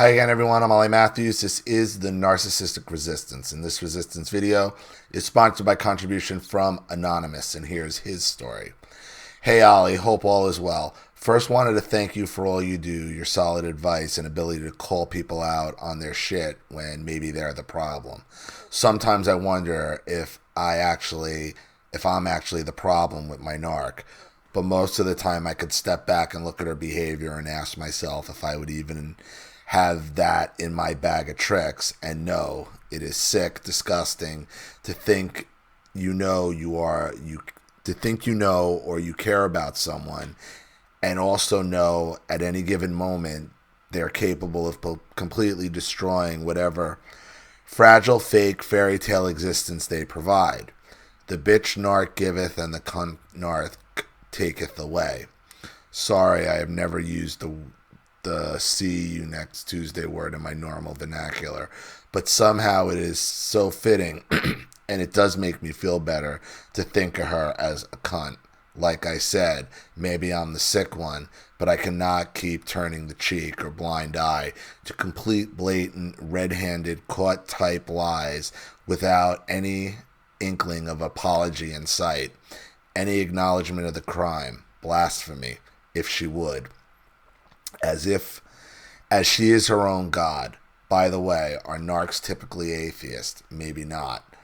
Hi again, everyone. I'm Ollie Matthews. This is the Narcissistic Resistance, and this resistance video is sponsored by contribution from Anonymous, and here's his story. Hey, Ollie. Hope all is well. First, wanted to thank you for all you do, your solid advice, and ability to call people out on their shit when maybe they're the problem. Sometimes I wonder if I'm actually the problem with my narc. But most of the time I could step back and look at her behavior and ask myself if I would even have that in my bag of tricks. And no, it is sick, disgusting to think to think you know or you care about someone and also know at any given moment they're capable of completely destroying whatever fragile, fake, fairy tale existence they provide. The bitch narc giveth and the cunt narc taketh away. Sorry, I have never used the see you next Tuesday word in my normal vernacular, but somehow it is so fitting and it does make me feel better to think of her as a cunt. Like I said, maybe I'm the sick one, but I cannot keep turning the cheek or blind eye to complete, blatant, red-handed, caught-type lies without any inkling of apology in sight, any acknowledgement of the crime, blasphemy, if she would. As she is her own god. By the way, are narcs typically atheist? Maybe not.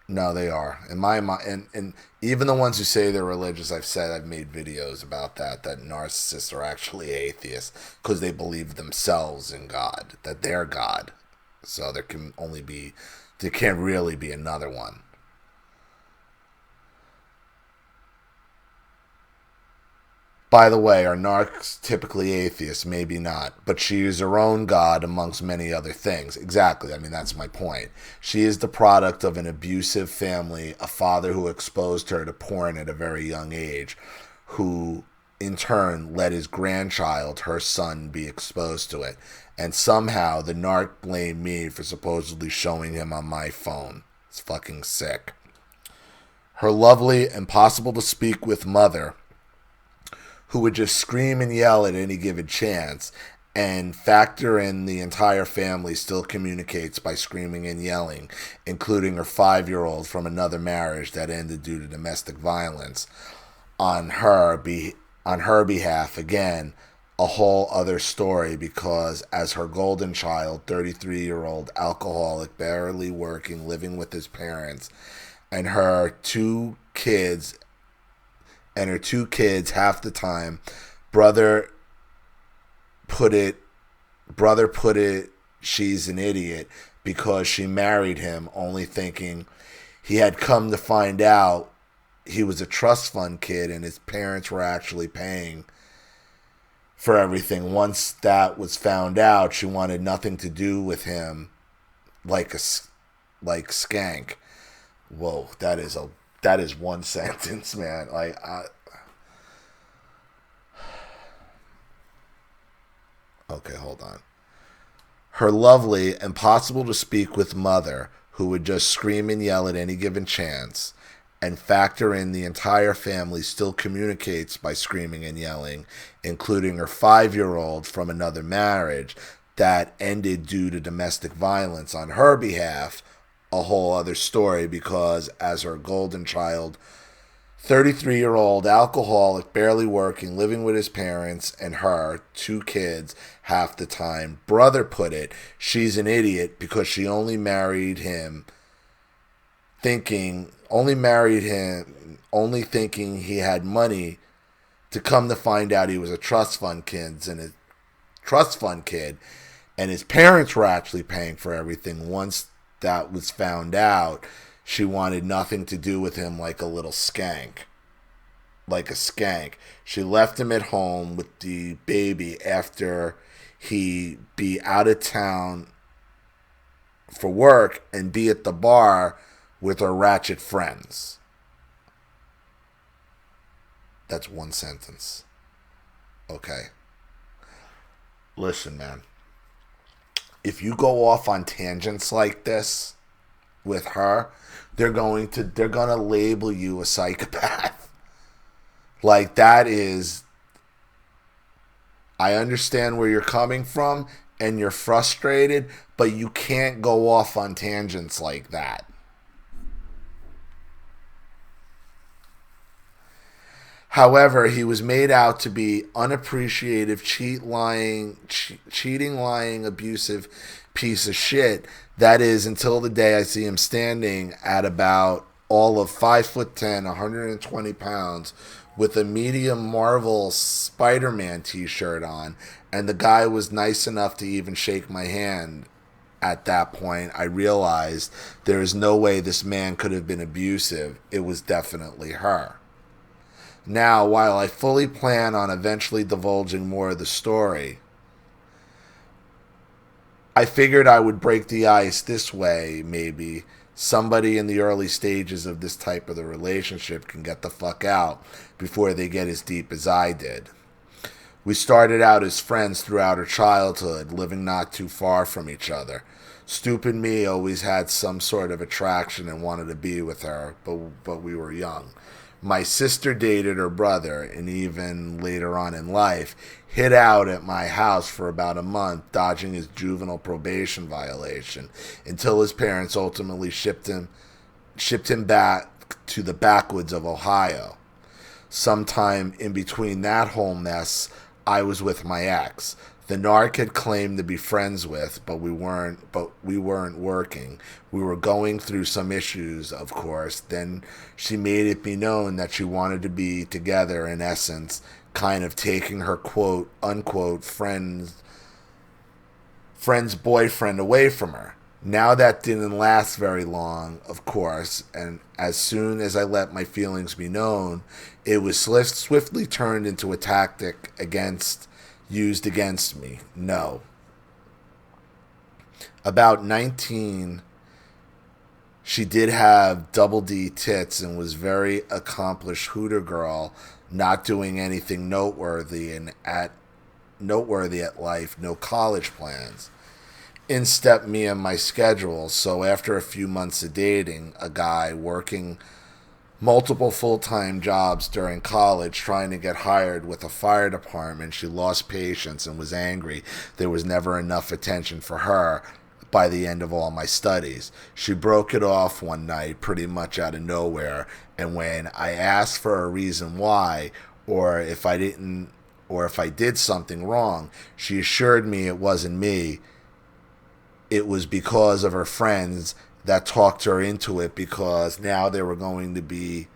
No, they are. In my mind, and even the ones who say they're religious, I've made videos about that narcissists are actually atheists because they believe themselves in God, that they're God. So there can't really be another one. By the way, are narcs typically atheists? Maybe not. But she is her own god amongst many other things. Exactly. I mean, that's my point. She is the product of an abusive family, a father who exposed her to porn at a very young age, who in turn let his grandchild, her son, be exposed to it. And somehow the narc blamed me for supposedly showing him on my phone. It's fucking sick. Her lovely, impossible to speak with mother, who would just scream and yell at any given chance, and factor in the entire family still communicates by screaming and yelling, including her 5-year-old from another marriage that ended due to domestic violence. On her behalf, again, a whole other story, because as her golden child, 33-year-old alcoholic, barely working, living with his parents, and her two kids, half the time, brother put it, she's an idiot because she married him, only thinking he had come to find out he was a trust fund kid and his parents were actually paying for everything. Once that was found out, she wanted nothing to do with him, like skank. Whoa, that is one sentence, man. Okay, hold on. Her lovely, impossible to speak with mother, who would just scream and yell at any given chance, and factor in the entire family still communicates by screaming and yelling, including her 5-year-old from another marriage that ended due to domestic violence. On her behalf, a whole other story, because as her golden child, 33-year-old alcoholic, barely working, living with his parents and her 2 kids half the time, brother put it, she's an idiot because she only married him only thinking he had money, to come to find out he was a trust fund kid and his parents were actually paying for everything. Once that was found out, she wanted nothing to do with him, like a little skank. Like a skank. She left him at home with the baby after he be out of town for work and be at the bar with her ratchet friends. That's one sentence. Okay. Listen, man. If you go off on tangents like this with her, they're gonna label you a psychopath. Like, that is, I understand where you're coming from, and you're frustrated, but you can't go off on tangents like that. However, he was made out to be unappreciative, cheating, lying, abusive piece of shit. That is until the day I see him standing at about all of 5'10", 120 pounds, with a medium Marvel Spider-Man T-shirt on, and the guy was nice enough to even shake my hand. At that point, I realized there is no way this man could have been abusive. It was definitely her. Now, while I fully plan on eventually divulging more of the story, I figured I would break the ice this way, maybe. Somebody in the early stages of this type of the relationship can get the fuck out before they get as deep as I did. We started out as friends throughout our childhood, living not too far from each other. Stupid me always had some sort of attraction and wanted to be with her, but we were young. My sister dated her brother, and even later on in life, hid out at my house for about a month, dodging his juvenile probation violation, until his parents ultimately shipped him back to the backwoods of Ohio. Sometime in between that whole mess, I was with my ex. The narc had claimed to be friends with, but we weren't working. We were going through some issues, of course. Then she made it be known that she wanted to be together, in essence, kind of taking her quote unquote friend's boyfriend away from her. Now that didn't last very long, of course, and as soon as I let my feelings be known, it was swiftly turned into a tactic used against me. No. About 19, she did have double D tits and was very accomplished hooter girl, not doing anything noteworthy at life, no college plans. In stepped me and my schedule, so after a few months of dating a guy, working multiple full-time jobs during college, trying to get hired with a fire department, she lost patience and was angry there was never enough attention for her by the end of all my studies. She broke it off one night pretty much out of nowhere, and when I asked for a reason why, or if I did something wrong, she assured me it wasn't me. It was because of her friends that talked her into it, because now they were going to be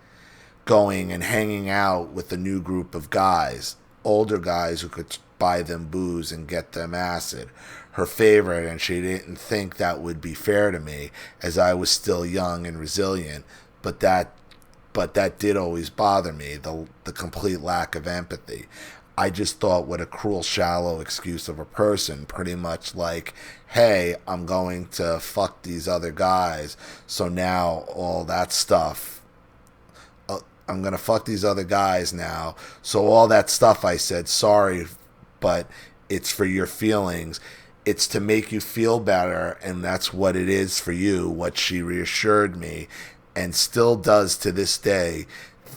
going and hanging out with a new group of guys, older guys who could buy them booze and get them acid. Her favorite, and she didn't think that would be fair to me, as I was still young and resilient, but that did always bother me, the complete lack of empathy. I just thought, what a cruel, shallow excuse of a person, pretty much like, hey, I'm going to fuck these other guys, so now all that stuff, I'm going to fuck these other guys now, so all that stuff I said, sorry, but it's for your feelings. It's to make you feel better, and that's what it is for you, what she reassured me, and still does to this day.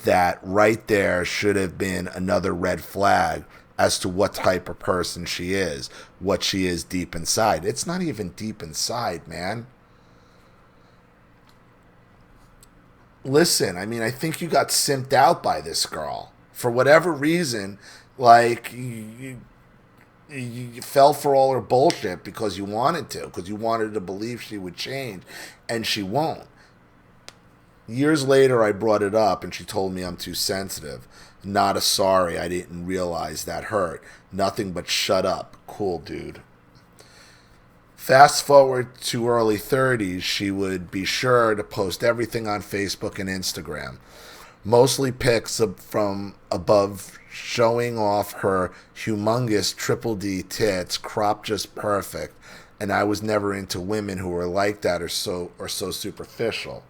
That right there should have been another red flag as to what type of person she is, what she is deep inside. It's not even deep inside, man. Listen, I mean, I think you got simped out by this girl. For whatever reason, like, you fell for all her bullshit because you wanted to believe she would change, and she won't. Years later, I brought it up, and she told me I'm too sensitive. Not a sorry, I didn't realize that hurt. Nothing but shut up. Cool, dude. Fast forward to early 30s, she would be sure to post everything on Facebook and Instagram. Mostly pics from above, showing off her humongous triple D tits, cropped just perfect. And I was never into women who were like that or so superficial.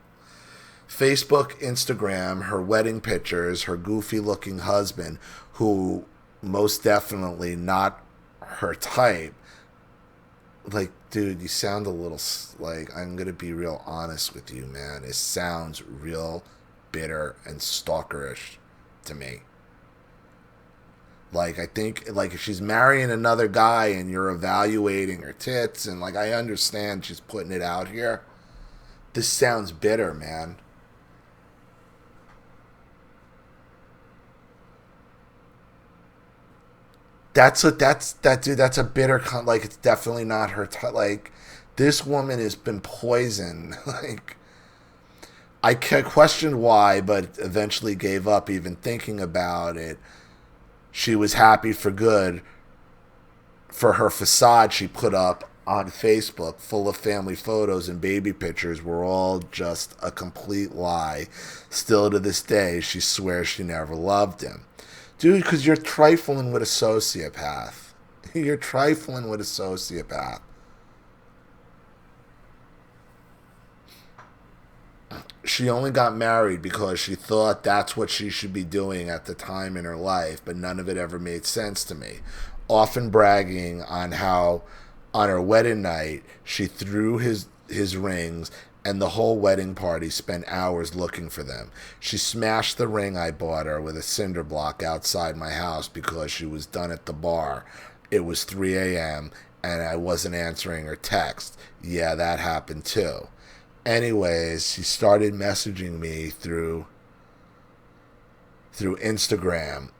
Facebook, Instagram, her wedding pictures, her goofy-looking husband, who most definitely not her type. Like, dude, you sound a little, like, I'm going to be real honest with you, man. It sounds real bitter and stalkerish to me. Like, I think, like, if she's marrying another guy and you're evaluating her tits, and, like, I understand she's putting it out here. This sounds bitter, man. That's a bitter, like, it's definitely not her, like, this woman has been poisoned. Like, I questioned why, but eventually gave up even thinking about it. She was happy for good for her facade she put up on Facebook, full of family photos and baby pictures, were all just a complete lie. Still to this day, she swears she never loved him. Dude, because you're trifling with a sociopath. You're trifling with a sociopath. She only got married because she thought that's what she should be doing at the time in her life, but none of it ever made sense to me. Often bragging on how on her wedding night she threw his rings and the whole wedding party spent hours looking for them. She smashed the ring I bought her with a cinder block outside my house because she was done at the bar. It was 3 a.m. and I wasn't answering her text. Yeah, that happened too. Anyways, she started messaging me through Instagram,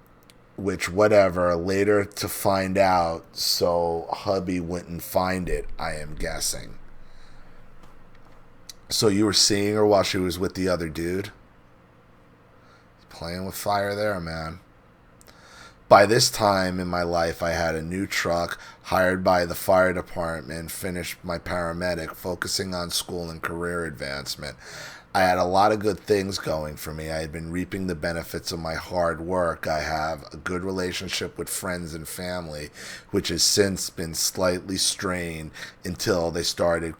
which whatever, later to find out so hubby wouldn't find it, I am guessing. So you were seeing her while she was with the other dude? Playing with fire there, man. By this time in my life, I had a new truck, hired by the fire department, finished my paramedic, focusing on school and career advancement. I had a lot of good things going for me. I had been reaping the benefits of my hard work. I have a good relationship with friends and family, which has since been slightly strained until they started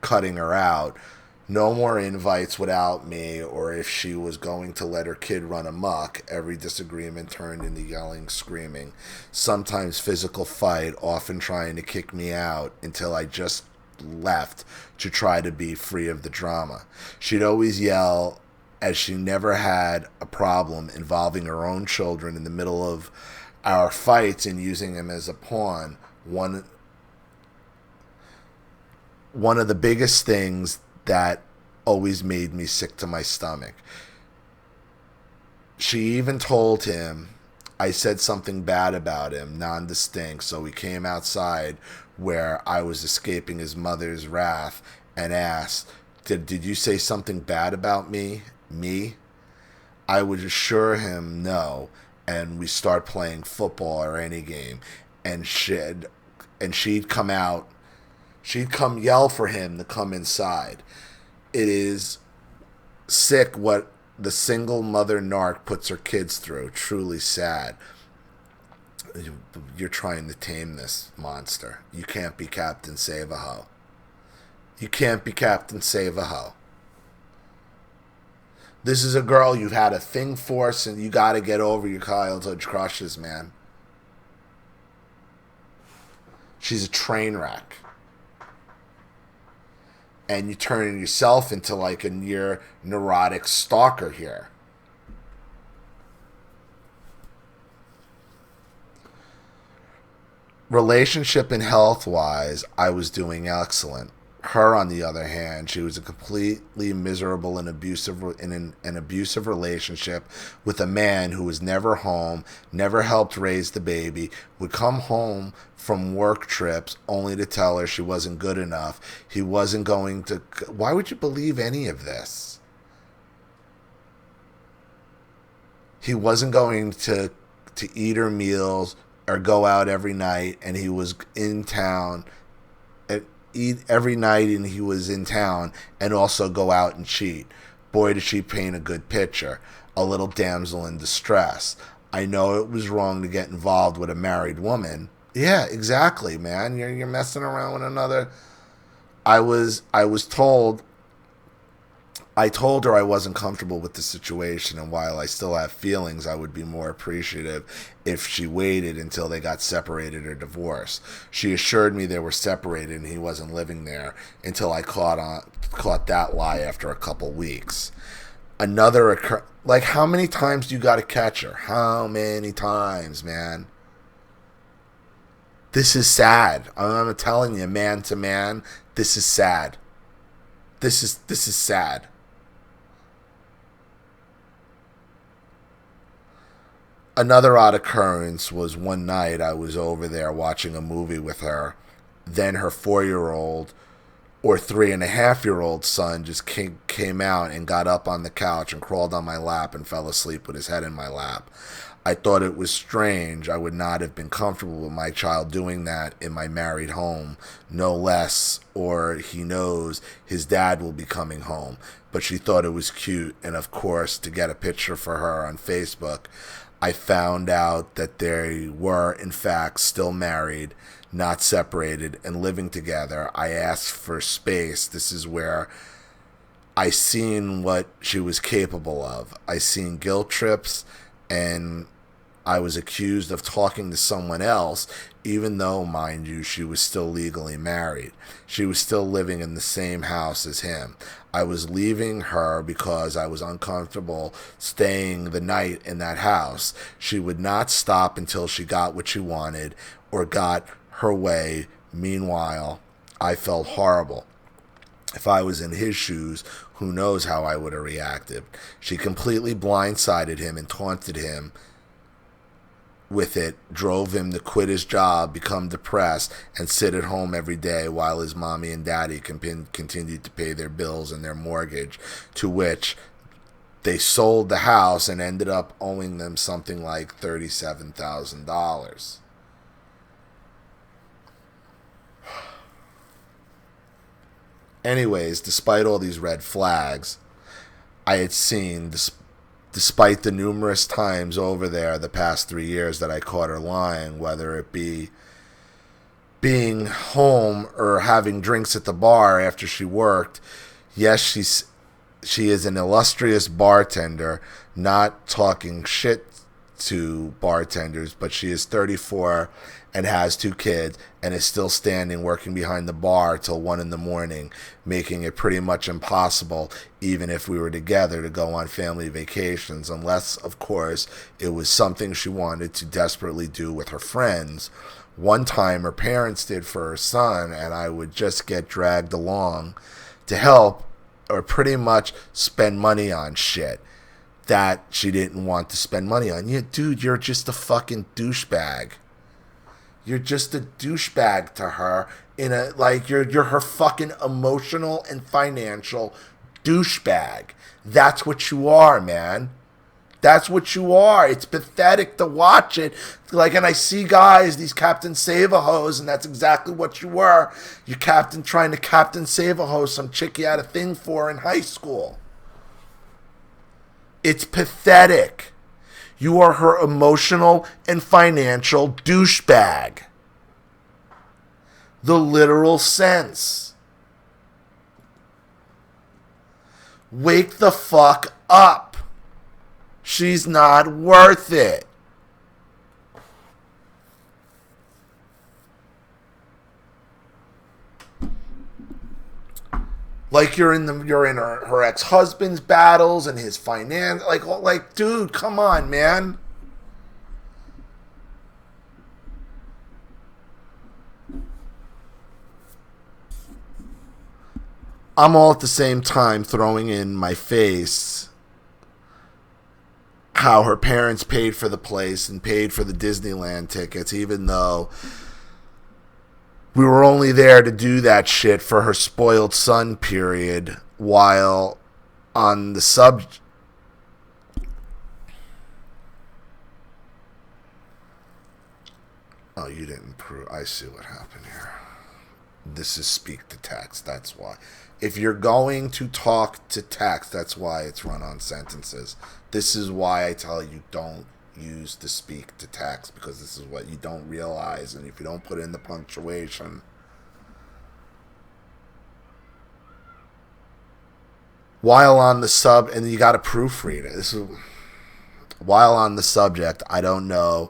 cutting her out. No more invites without me, or if she was going to let her kid run amok. Every disagreement turned into yelling, screaming, sometimes physical fight, often trying to kick me out until I just left to try to be free of the drama. She'd always yell, as she never had a problem involving her own children in the middle of our fights and using them as a pawn. One of the biggest things that always made me sick to my stomach. She even told him I said something bad about him, non-distinct, so he came outside where I was escaping his mother's wrath and asked, Did you say something bad about me? Me? I would assure him no, and we start playing football or any game, and she'd come out. She'd come yell for him to come inside. It is sick what the single mother narc puts her kids through. Truly sad. You're trying to tame this monster. You can't be Captain Save-A-Ho. You can't be Captain Save-A-Ho. This is a girl you've had a thing for, and you got to get over your childhood crushes, man. She's a train wreck. And you turn yourself into like a near neurotic stalker here. Relationship and health-wise, I was doing excellent. Her, on the other hand, she was a completely miserable and an abusive relationship with a man who was never home, never helped raise the baby, would come home from work trips only to tell her she wasn't good enough. He wasn't going to... Why would you believe any of this? He wasn't going to eat her meals or go out every night, and he was in town... eat every night and he was in town, and also go out and cheat. Boy, did she paint a good picture. A little damsel in distress. I know it was wrong to get involved with a married woman. Yeah, exactly, man. You're messing around with another. I told her I wasn't comfortable with the situation, and while I still have feelings, I would be more appreciative if she waited until they got separated or divorced. She assured me they were separated and he wasn't living there until I caught that lie after a couple weeks. Like, how many times do you got to catch her? How many times, man? This is sad. I'm telling you, man to man, this is sad. This is sad. Another odd occurrence was one night I was over there watching a movie with her. Then her 4-year-old or 3.5-year-old son just came out and got up on the couch and crawled on my lap and fell asleep with his head in my lap. I thought it was strange. I would not have been comfortable with my child doing that in my married home, no less, or he knows his dad will be coming home. But she thought it was cute, and of course, to get a picture for her on Facebook, I found out that they were, in fact, still married, not separated, and living together. I asked for space. This is where I seen what she was capable of. I seen guilt trips, and I was accused of talking to someone else, even though, mind you, she was still legally married. She was still living in the same house as him. I was leaving her because I was uncomfortable staying the night in that house. She would not stop until she got what she wanted or got her way. Meanwhile, I felt horrible. If I was in his shoes, who knows how I would have reacted. She completely blindsided him and taunted him with it, drove him to quit his job, become depressed, and sit at home every day while his mommy and daddy continued to pay their bills and their mortgage, to which they sold the house and ended up owing them something like $37,000. Anyways, despite all these red flags I had seen, despite the numerous times over there the past 3 years that I caught her lying, whether it be being home or having drinks at the bar after she worked, yes, she is an illustrious bartender, not talking shit to bartenders, but she is 34 and has 2 kids and is still standing working behind the bar till 1 a.m, making it pretty much impossible, even if we were together, to go on family vacations, unless, of course, it was something she wanted to desperately do with her friends. One time her parents did for her son, and I would just get dragged along to help or pretty much spend money on shit that she didn't want to spend money on. Yeah, dude, you're just a fucking douchebag. You're just a douchebag to her, you're her fucking emotional and financial douchebag. That's what you are, man. That's what you are. It's pathetic to watch it. And I see guys, these Captain Save-A-Hoes, and that's exactly what you were. You trying to Captain Save-A-Ho, some chick you had a thing for in high school. It's pathetic. You are her emotional and financial douchebag. The literal sense. Wake the fuck up. She's not worth it. Like you're in her ex-husband's battles and his finance. Like, dude, come on, man. I'm all at the same time throwing in my face how her parents paid for the place and paid for the Disneyland tickets, even though we were only there to do that shit for her spoiled son period, while on the Oh, you didn't prove. I see what happened here. This is speak to text, that's why. If you're going to talk to text, that's why it's run on sentences. This is why I tell you don't use the speak to text, because this is what you don't realize, and if you don't put in the punctuation, while on the and you got to proofread it. While on the subject, I don't know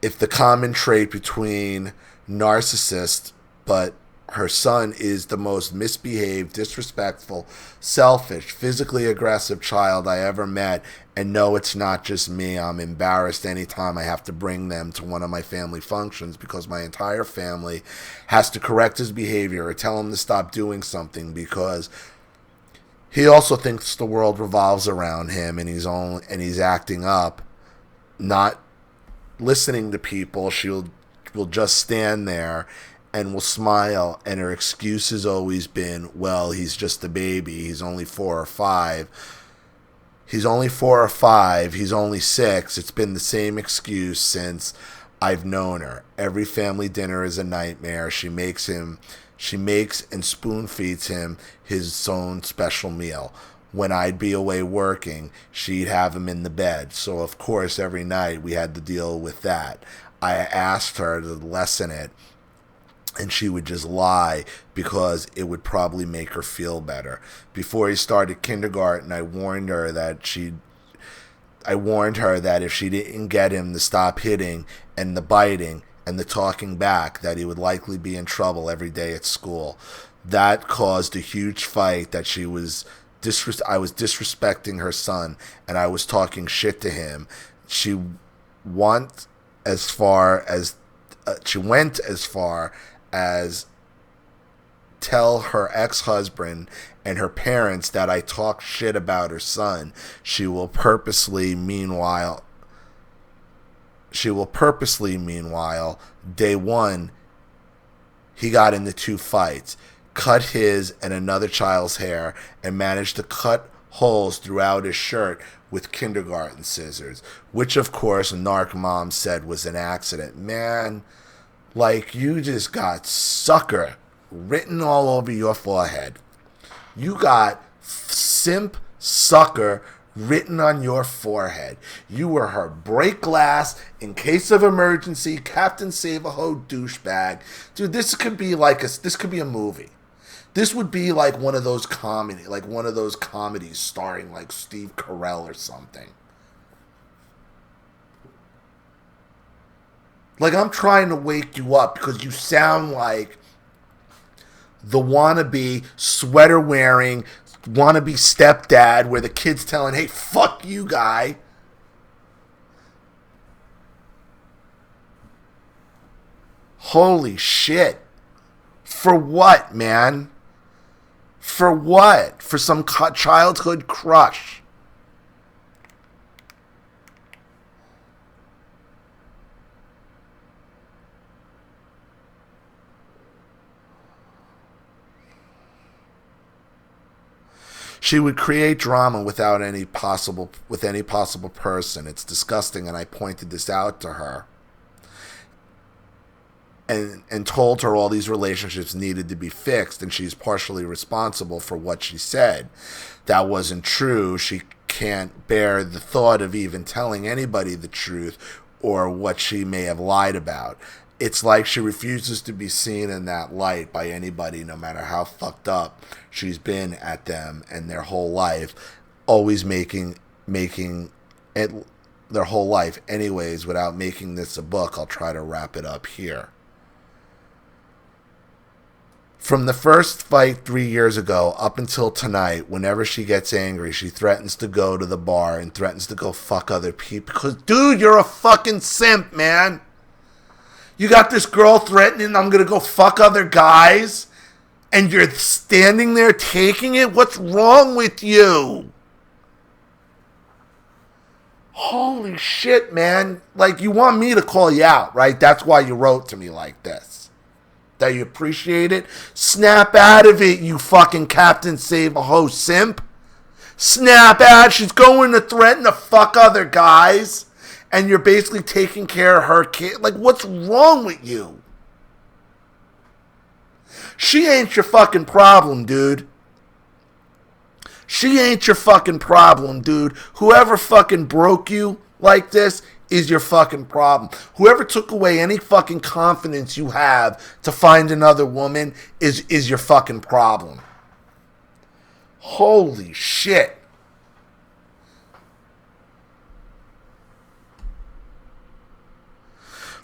if the common trait between narcissist but her son is the most misbehaved, disrespectful, selfish, physically aggressive child I ever met. And no, it's not just me. I'm embarrassed anytime I have to bring them to one of my family functions because my entire family has to correct his behavior or tell him to stop doing something because he also thinks the world revolves around him and he's acting up, not listening to people. Will just stand there and will smile, and her excuse has always been, well, he's just a baby. He's only 4 or 5. He's only 4 or 5. He's only 6. It's been the same excuse since I've known her. Every family dinner is a nightmare. She makes and spoon feeds him his own special meal. When I'd be away working, she'd have him in the bed. So, of course, every night we had to deal with that. I asked her to lessen it, and she would just lie because it would probably make her feel better. Before he started kindergarten, I warned her that if she didn't get him to stop hitting and the biting and the talking back, that he would likely be in trouble every day at school. That caused a huge fight that I was disrespecting her son and I was talking shit to him. She went as far as tell her ex-husband and her parents that I talk shit about her son. She will purposely, meanwhile, day one, he got into 2 fights, cut his and another child's hair, and managed to cut holes throughout his shirt with kindergarten scissors, which of course Narc Mom said was an accident. Man, like, you just got sucker written all over your forehead. You got simp sucker written on your forehead. You were her break glass in case of emergency, Captain Save-A-Ho douchebag. Dude, this could be a movie. This would be like one of those comedies starring like Steve Carell or something. Like, I'm trying to wake you up because you sound like the wannabe sweater-wearing, wannabe stepdad where the kid's telling, hey, fuck you, guy. Holy shit. For what, man? For what? For some childhood crush. She would create drama with any possible person. It's disgusting, and I pointed this out to her. And told her all these relationships needed to be fixed, and she's partially responsible for what she said. That wasn't true. She can't bear the thought of even telling anybody the truth or what she may have lied about. It's like she refuses to be seen in that light by anybody, no matter how fucked up she's been at them and their whole life, always making it their whole life. Anyways, without making this a book, I'll try to wrap it up here. From the first fight 3 years ago up until tonight, whenever she gets angry, she threatens to go to the bar and threatens to go fuck other people. Because, dude, you're a fucking simp, man. You got this girl threatening, I'm going to go fuck other guys, and you're standing there taking it? What's wrong with you? Holy shit, man. Like, you want me to call you out, right? That's why you wrote to me like this. That you appreciate it? Snap out of it, you fucking Captain Save-A-Ho simp. Snap out. She's going to threaten to fuck other guys. And you're basically taking care of her kid. Like, what's wrong with you? She ain't your fucking problem, dude. She ain't your fucking problem, dude. Whoever fucking broke you like this is your fucking problem. Whoever took away any fucking confidence you have to find another woman is your fucking problem. Holy shit.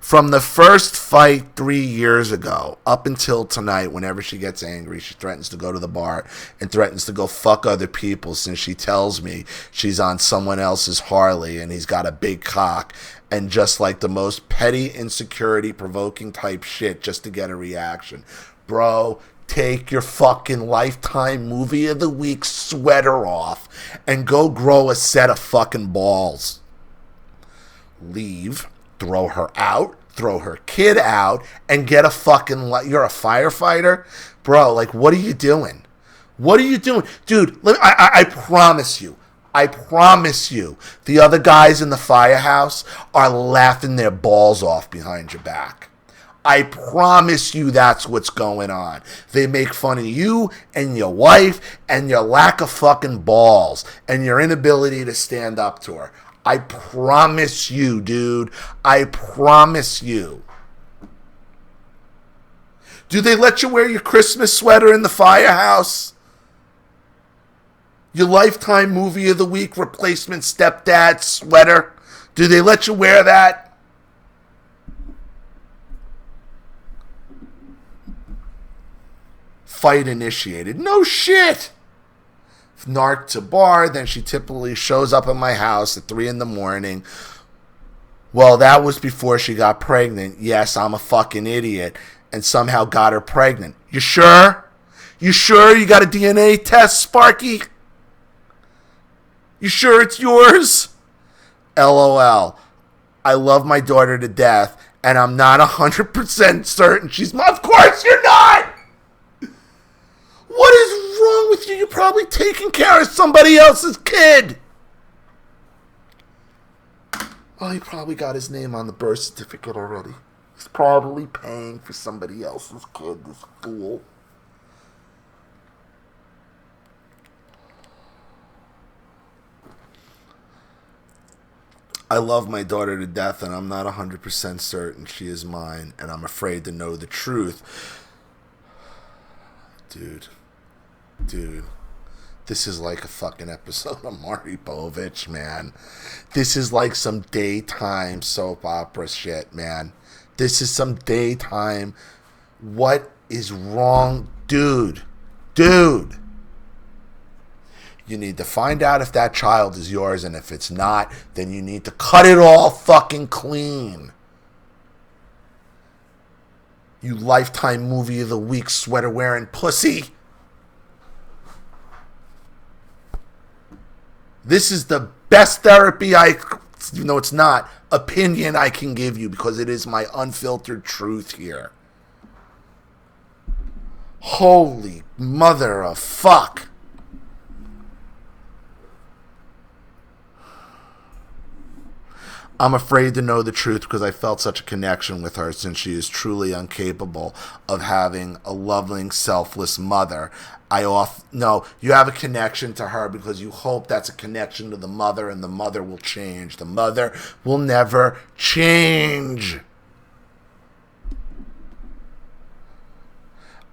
From the first fight 3 years ago up until tonight, whenever she gets angry, she threatens to go to the bar and threatens to go fuck other people since she tells me she's on someone else's Harley and he's got a big cock, and just like the most petty, insecurity provoking type shit just to get a reaction. Bro, take your fucking Lifetime Movie of the Week sweater off and go grow a set of fucking balls. Leave. Throw her out, throw her kid out, and get a fucking... You're a firefighter? Bro, like, what are you doing? What are you doing? Dude, I promise you, the other guys in the firehouse are laughing their balls off behind your back. I promise you that's what's going on. They make fun of you and your wife and your lack of fucking balls and your inability to stand up to her. I promise you, dude. I promise you. Do they let you wear your Christmas sweater in the firehouse? Your Lifetime Movie of the Week replacement stepdad sweater? Do they let you wear that? Fight initiated. No shit. Narc to bar, then she typically shows up at my house at 3 a.m. Well, that was before she got pregnant. Yes, I'm a fucking idiot and somehow got her pregnant. You sure? You sure you got a DNA test, Sparky? You sure it's yours? LOL. I love my daughter to death and I'm not 100% certain she's my... Of course you're not! What is wrong with you? You're probably taking care of somebody else's kid. Oh, he probably got his name on the birth certificate already. He's probably paying for somebody else's kid, this fool. I love my daughter to death, and I'm not 100% certain she is mine, and I'm afraid to know the truth. Dude, this is like a fucking episode of Maury Povich, man. This is like some daytime soap opera shit, man. This is some daytime. What is wrong? Dude. You need to find out if that child is yours, and if it's not, then you need to cut it all fucking clean. You Lifetime Movie of the Week sweater wearing pussy. This is the best therapy no, it's not, opinion I can give you, because it is my unfiltered truth here. Holy mother of fuck. I'm afraid to know the truth because I felt such a connection with her, since she is truly incapable of having a loving, selfless mother. No, you have a connection to her because you hope that's a connection to the mother, and the mother will change. The mother will never change.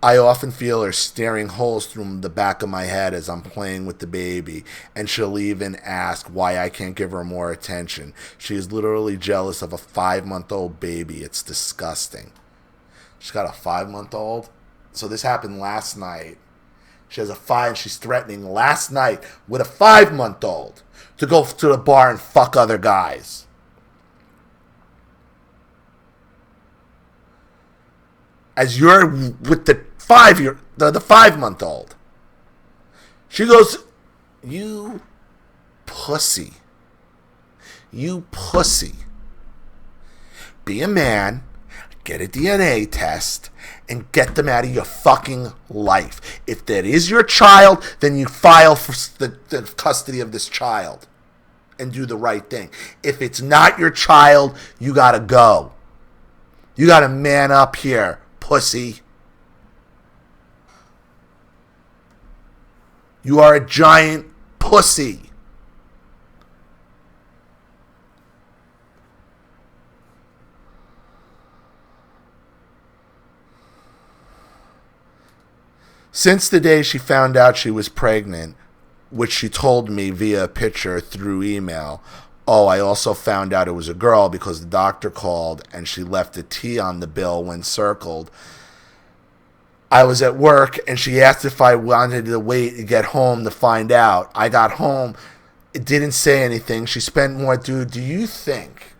I often feel her staring holes through the back of my head as I'm playing with the baby, and she'll even ask why I can't give her more attention. She is literally jealous of a 5-month-old baby. It's disgusting. She's got a 5-month-old? So this happened last night. She has a 5, she's threatening last night with a 5-month-old to go to the bar and fuck other guys. As you're with the 5-month-old. She goes, you pussy. You pussy. Be a man, get a DNA test, and get them out of your fucking life. If that is your child, then you file for the custody of this child and do the right thing. If it's not your child, you gotta go. You gotta man up here, pussy. You are a giant pussy. Since the day she found out she was pregnant, which she told me via a picture through email, Oh, I also found out it was a girl because the doctor called and she left a T on the bill when circled. I was at work and she asked if I wanted to wait to get home to find out. I got home. It didn't say anything. She spent more. Dude, do you think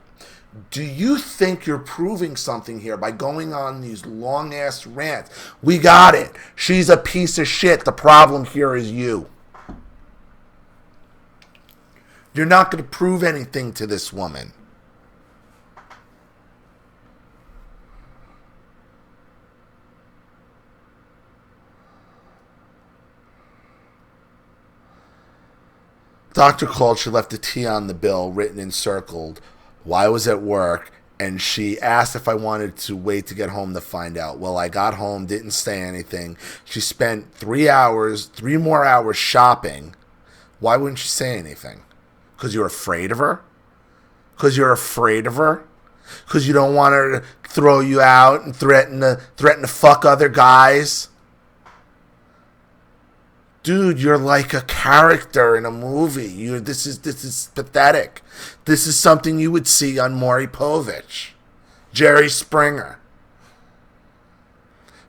you're proving something here by going on these long ass rants? We got it. She's a piece of shit. The problem here is you. You're not going to prove anything to this woman. Doctor called. She left a T on the bill, written and circled. Why I was at work, and she asked if I wanted to wait to get home to find out. Well, I got home, didn't say anything. She spent 3 more hours shopping. Why wouldn't she say anything? Because you're afraid of her? Because you're afraid of her? Because you don't want her to throw you out and threaten to fuck other guys? Dude, you're like a character in a movie. This is pathetic. This is something you would see on Maury Povich, Jerry Springer.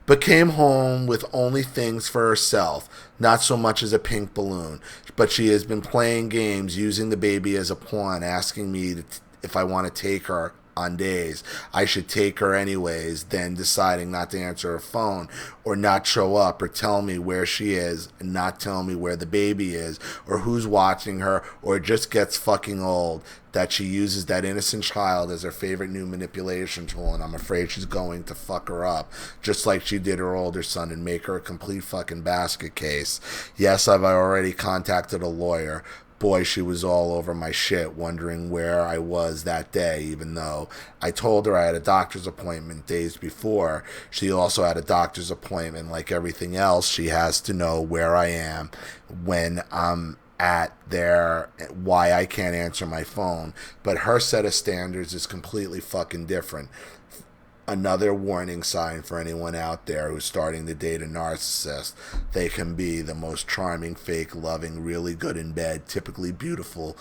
But came home with only things for herself, not so much as a pink balloon. But she has been playing games, using the baby as a pawn, asking me if I want to take her on days. I should take her anyways, then deciding not to answer her phone or not show up or tell me where she is and not tell me where the baby is or who's watching her, or it just gets fucking old that she uses that innocent child as her favorite new manipulation tool, and I'm afraid she's going to fuck her up just like she did her older son and make her a complete fucking basket case. Yes, I've already contacted a lawyer. Boy, she was all over my shit, wondering where I was that day, even though I told her I had a doctor's appointment days before. She also had a doctor's appointment. Like everything else, she has to know where I am when I'm at there, why I can't answer my phone. But her set of standards is completely fucking different. Another warning sign for anyone out there who's starting to date a narcissist. They can be the most charming, fake, loving, really good in bed, typically beautiful,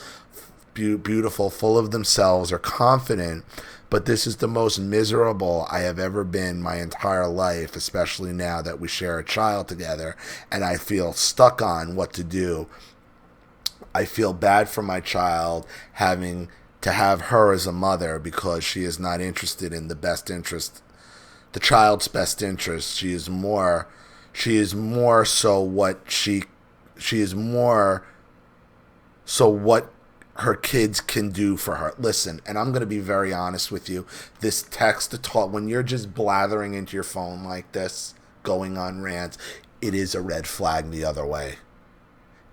full of themselves, or confident, but this is the most miserable I have ever been my entire life, especially now that we share a child together and I feel stuck on what to do. I feel bad for my child having to have her as a mother because she is not interested in the child's best interest. She is more so what her kids can do for her. Listen, and I'm going to be very honest with you. This text to talk, when you're just blathering into your phone like this, going on rants, it is a red flag the other way.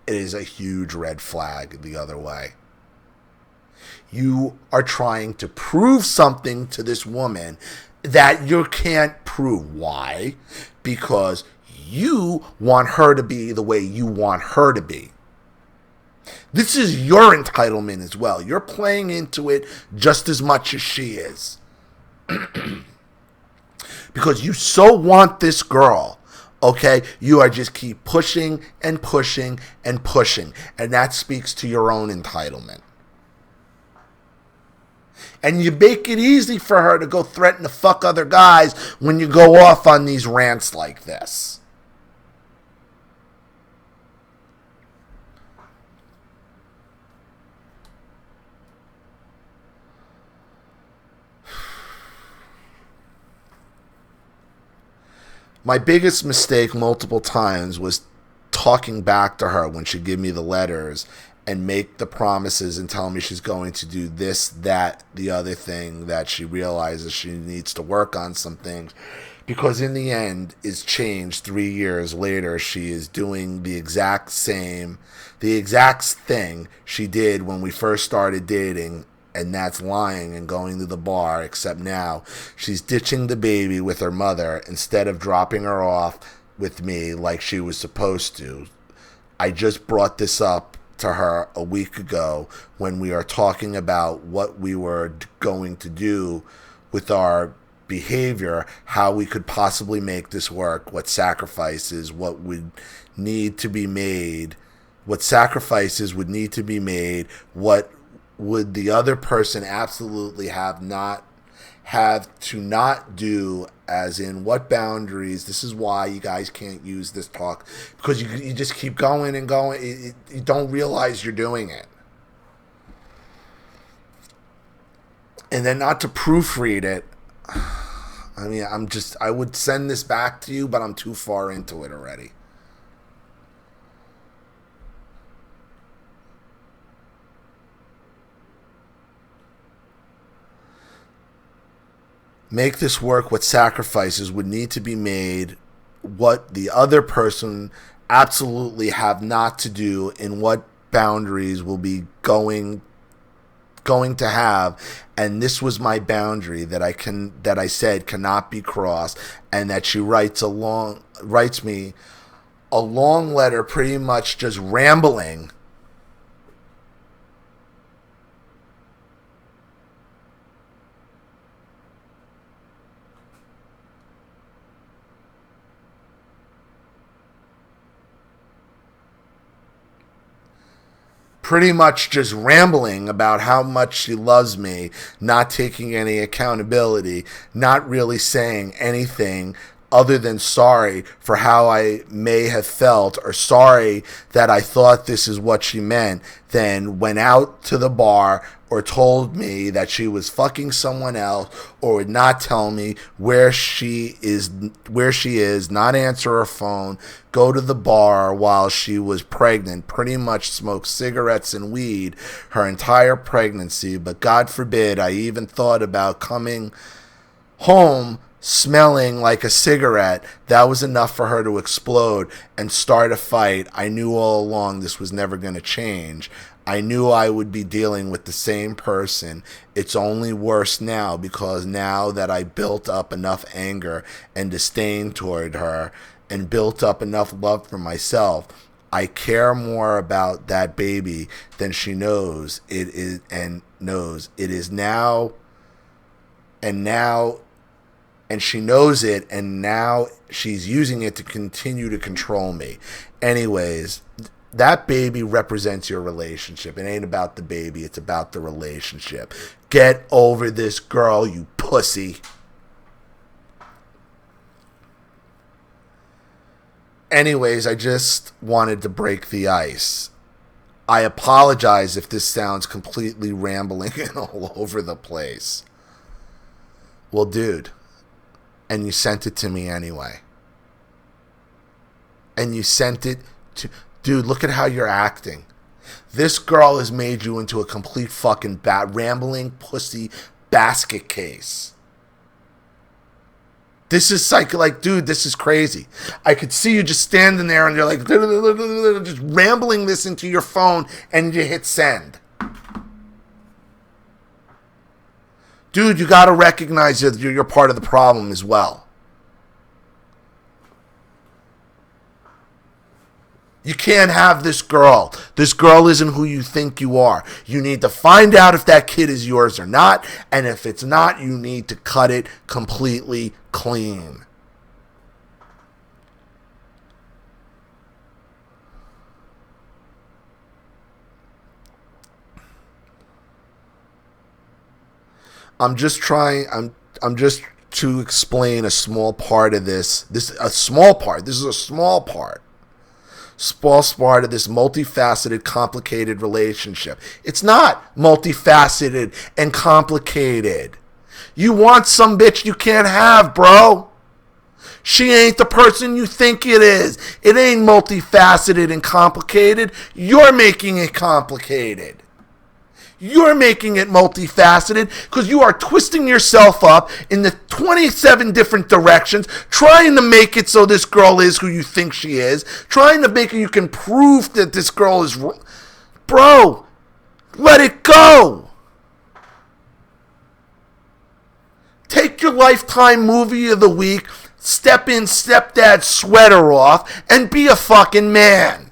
It is a huge red flag the other way. You are trying to prove something to this woman that you can't prove. Why? Because you want her to be the way you want her to be. This is your entitlement as well. You're playing into it just as much as she is. Because you so want this girl. Okay, you are just keep pushing and pushing and pushing. And that speaks to your own entitlement. And you make it easy for her to go threaten to fuck other guys when you go off on these rants like this. My biggest mistake multiple times was talking back to her when she'd give me the letters and make the promises and tell me she's going to do this, that, the other thing, that she realizes she needs to work on some things. Because in the end, it's changed 3 years later. She is doing the exact thing she did when we first started dating, and that's lying and going to the bar, except now she's ditching the baby with her mother instead of dropping her off with me like she was supposed to. I just brought this up to her a week ago when we are talking about what we were going to do with our behavior, how we could possibly make this work, what sacrifices would need to be made, what would the other person absolutely have to not do, as in what boundaries? This is why you guys can't use this talk, because you just keep going and going. You don't realize you're doing it. And then not to proofread it. I mean, I would send this back to you, but I'm too far into it already. Make this work. What sacrifices would need to be made, what the other person absolutely have not to do, and what boundaries will be going to have. And this was my boundary that I said cannot be crossed, and that she writes me a long letter, pretty much just rambling about how much she loves me, not taking any accountability, not really saying anything other than sorry for how I may have felt, or sorry that I thought this is what she meant, then went out to the bar, or told me that she was fucking someone else, or would not tell me where she is, not answer her phone, go to the bar while she was pregnant, pretty much smoked cigarettes and weed her entire pregnancy. But God forbid I even thought about coming home smelling like a cigarette. That was enough for her to explode and start a fight. I knew all along this was never going to change. I knew I would be dealing with the same person. It's only worse now, because now that I built up enough anger and disdain toward her, and built up enough love for myself, I care more about that baby than she knows it is, and knows it is now, and she knows it, and now she's using it to continue to control me. Anyways, that baby represents your relationship. It ain't about the baby, it's about the relationship. Get over this girl, you pussy. Anyways, I just wanted to break the ice. I apologize if this sounds completely rambling and all over the place. Well, dude, and you sent it to me anyway. And you sent it to... Dude, look at how you're acting. This girl has made you into a complete fucking rambling pussy basket case. This is dude, this is crazy. I could see you just standing there and you're like, just rambling this into your phone, and you hit send. Dude, you got to recognize that you're part of the problem as well. You can't have this girl. This girl isn't who you think you are. You need to find out if that kid is yours or not. And if it's not, you need to cut it completely clean. I'm just to explain a small part of this. This is a small part of this multifaceted, complicated relationship. It's not multifaceted and complicated. You want some bitch you can't have, bro. She ain't the person you think it is. It ain't multifaceted and complicated. You're making it complicated. You're making it multifaceted because you are twisting yourself up in the 27 different directions, trying to make it so this girl is who you think she is, trying to make it you can prove that this girl is... Bro, let it go. Take your Lifetime movie of the week, step in stepdad's sweater off, and be a fucking man.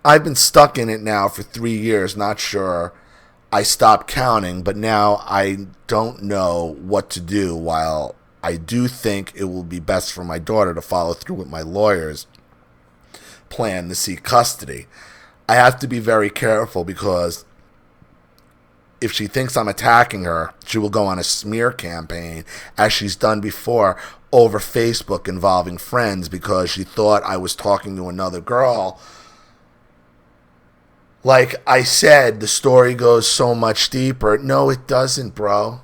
I've been stuck in it now for 3 years, not sure. I stopped counting, but now I don't know what to do. While I do think it will be best for my daughter to follow through with my lawyers, plan to seek custody. I have to be very careful because if she thinks I'm attacking her, she will go on a smear campaign, as she's done before, over Facebook involving friends because she thought I was talking to another girl. Like I said, the story goes so much deeper. No, it doesn't, bro.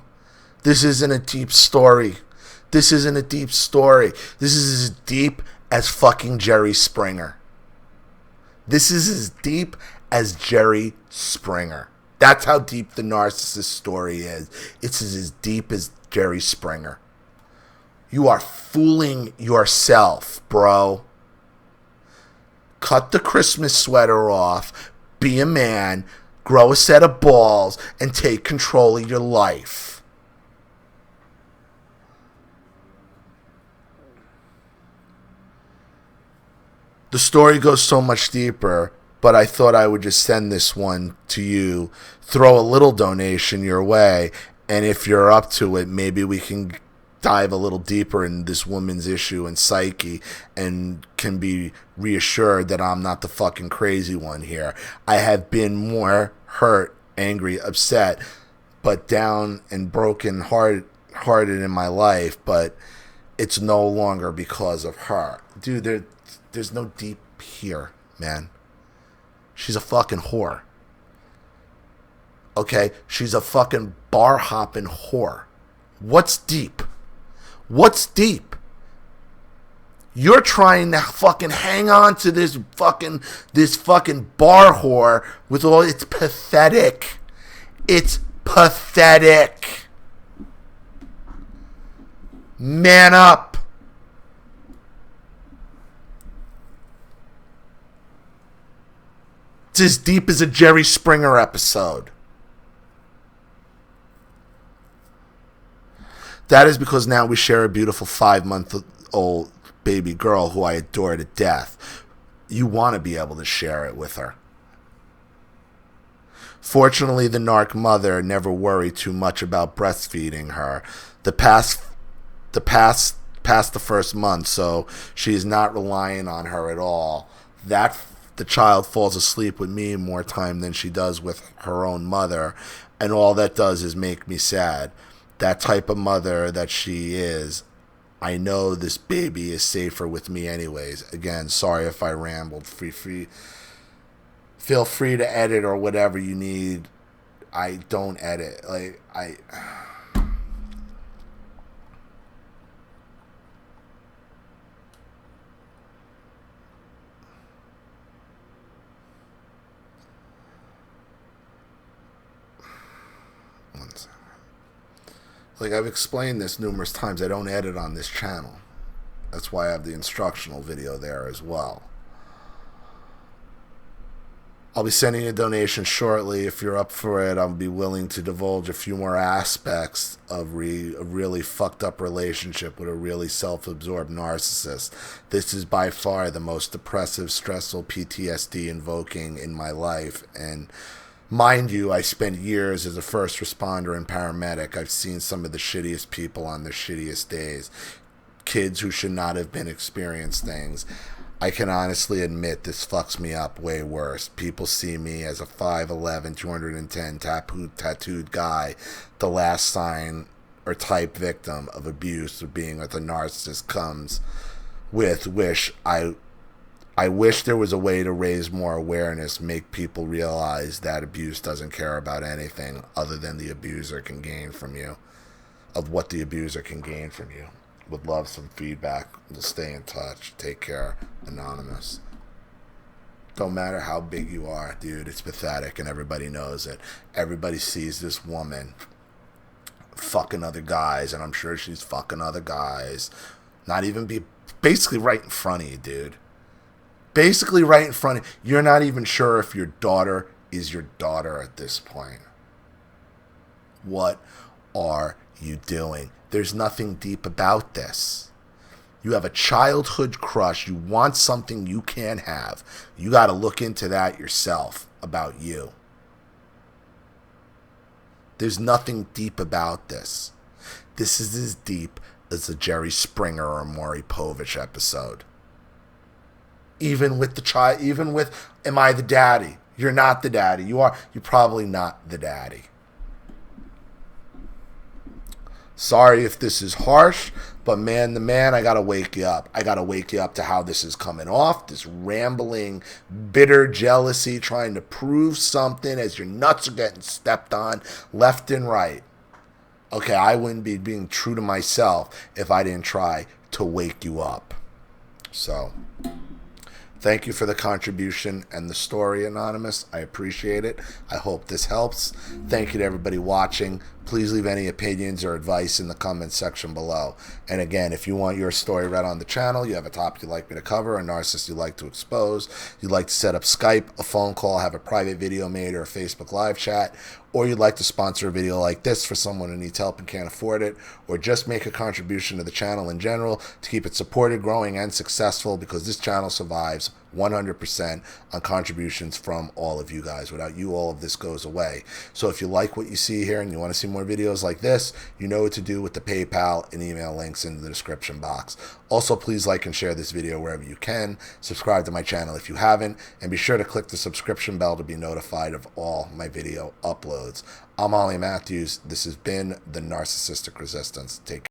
This isn't a deep story. This isn't a deep story. This is as deep as fucking Jerry Springer. This is as deep as Jerry Springer. That's how deep the Narcissist story is. It's as deep as Jerry Springer. You are fooling yourself, bro. Cut the Christmas sweater off. Be a man. Grow a set of balls and take control of your life. The story goes so much deeper, but I thought I would just send this one to you, throw a little donation your way, and if you're up to it, maybe we can dive a little deeper in this woman's issue and psyche and can be reassured that I'm not the fucking crazy one here. I have been more hurt, angry, upset, but down and broken hearted in my life, but it's no longer because of her. Dude, there's no deep here, man. She's a fucking whore. Okay? She's a fucking bar-hopping whore. What's deep? What's deep? You're trying to fucking hang on to this fucking bar whore with all... It's pathetic. It's pathetic. Man up. It's as deep as a Jerry Springer episode. That is because now we share a beautiful 5-month-old baby girl who I adore to death. You want to be able to share it with her. Fortunately, the narc mother never worried too much about breastfeeding her. Past the first month, so she's not relying on her at all. The child falls asleep with me more time than she does with her own mother, and all that does is make me sad. That type of mother that she is, I know this baby is safer with me anyways. Again, sorry if I rambled. Feel free to edit or whatever you need. I don't edit. I've explained this numerous times. I don't edit on this channel. That's why I have the instructional video there as well. I'll be sending a donation shortly. If you're up for it, I'll be willing to divulge a few more aspects of a really fucked up relationship with a really self-absorbed narcissist. This is by far the most depressive, stressful, PTSD invoking in my life, and mind you, I spent years as a first responder and paramedic. I've seen some of the shittiest people on their shittiest days. Kids who should not have been experienced things. I can honestly admit this fucks me up way worse. People see me as a 5'11", 210 tattooed guy, the last sign or type victim of abuse or being with a narcissist comes with I wish there was a way to raise more awareness, make people realize that abuse doesn't care about anything other than the abuser can gain from you, of what the abuser can gain from you. Would love some feedback. We'll stay in touch. Take care. Anonymous. Don't matter how big you are, dude. It's pathetic and everybody knows it. Everybody sees this woman fucking other guys, and I'm sure she's fucking other guys. Basically right in front of you, dude. Basically right in front of you. You're not even sure if your daughter is your daughter at this point. What are you doing? There's nothing deep about this. You have a childhood crush. You want something you can't have. You got to look into that yourself about you. There's nothing deep about this. This is as deep as the Jerry Springer or Maury Povich episode. even with the child, even with, am I the daddy? You're not the daddy. You're probably not the daddy. Sorry if this is harsh, but man to man, I gotta wake you up. I gotta wake you up to how this is coming off. This rambling, bitter jealousy, trying to prove something as your nuts are getting stepped on left and right. Okay, I wouldn't be being true to myself if I didn't try to wake you up. So, thank you for the contribution and the story, Anonymous. I appreciate it. I hope this helps. Thank you to everybody watching. Please leave any opinions or advice in the comment section below. And again, if you want your story read on the channel, you have a topic you'd like me to cover, a narcissist you'd like to expose, you'd like to set up Skype, a phone call, have a private video made, or a Facebook live chat, or you'd like to sponsor a video like this for someone who needs help and can't afford it, or just make a contribution to the channel in general to keep it supported, growing, and successful, because this channel survives 100% on contributions from all of you guys. Without you, all of this goes away. So if you like what you see here and you want to see more videos like this, you know what to do with the PayPal and email links in the description box. Also, please like and share this video wherever you can. Subscribe to my channel if you haven't, and be sure to click the subscription bell to be notified of all my video uploads. I'm Ollie Matthews. This has been the Narcissistic Resistance. Take care.